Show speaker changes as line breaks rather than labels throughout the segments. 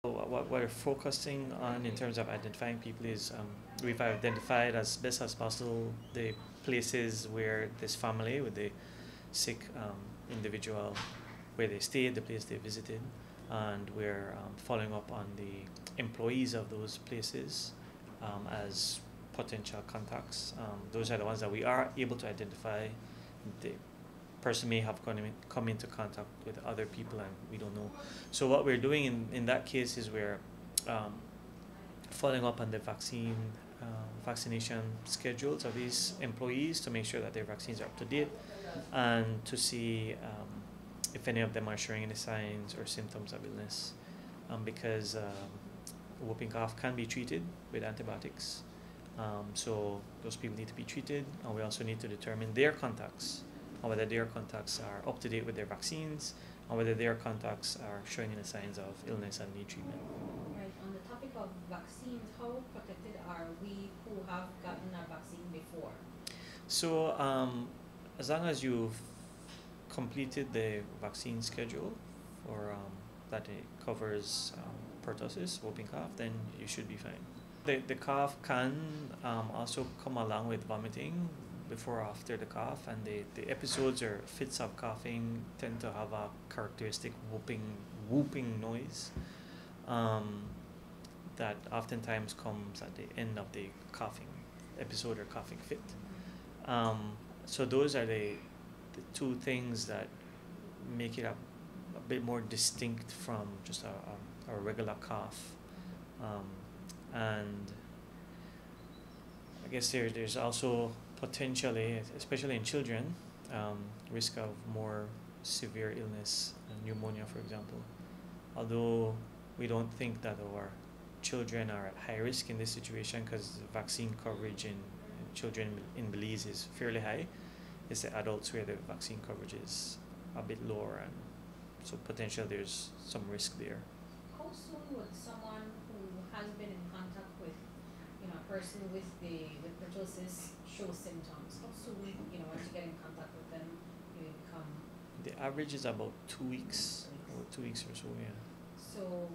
What we're focusing on in terms of identifying people is we've identified as best as possible the places where this family with the sick individual, where they stayed, the place they visited, and we're following up on the employees of those places as potential contacts. Those are the ones that we are able to identify. The person may have come into contact with other people and we don't know. So what we're doing in that case is we're following up on the vaccination schedules of these employees to make sure that their vaccines are up to date and to see if any of them are showing any signs or symptoms of illness, because whooping cough can be treated with antibiotics. So those people need to be treated, and we also need to determine their contacts, and whether their contacts are up to date with their vaccines, and whether their contacts are showing any signs of illness and need treatment.
Right. On the topic of vaccines, how protected are we who have gotten our vaccine before?
So as long as you've completed the vaccine schedule for that it covers pertussis, whooping cough, then you should be fine. The cough can also come along with vomiting before or after the cough, and the episodes or fits of coughing tend to have a characteristic whooping noise that oftentimes comes at the end of the coughing episode or coughing fit. So those are the two things that make it a bit more distinct from just a regular cough. And I guess there's also potentially, especially in children, risk of more severe illness, pneumonia, for example. Although we don't think that our children are at high risk in this situation because vaccine coverage in children in Belize is fairly high. It's the adults where the vaccine coverage is a bit lower, and so potentially there's some risk there.
How soon would someone who has been in contact with, a person with pertussis show symptoms? How soon, once you get in contact with them, you become?
The average is about 2 weeks, or 2 weeks or so, yeah.
So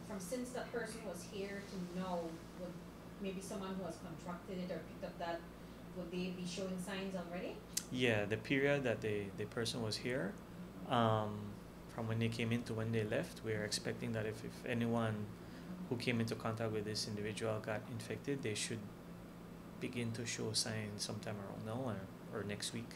from since that person was here to now, would maybe someone who has contracted it or picked up that, would they be showing signs already?
Yeah, the period that the person was here, from when they came in to when they left, we're expecting that if anyone who came into contact with this individual got infected, they should begin to show signs sometime around now or next week.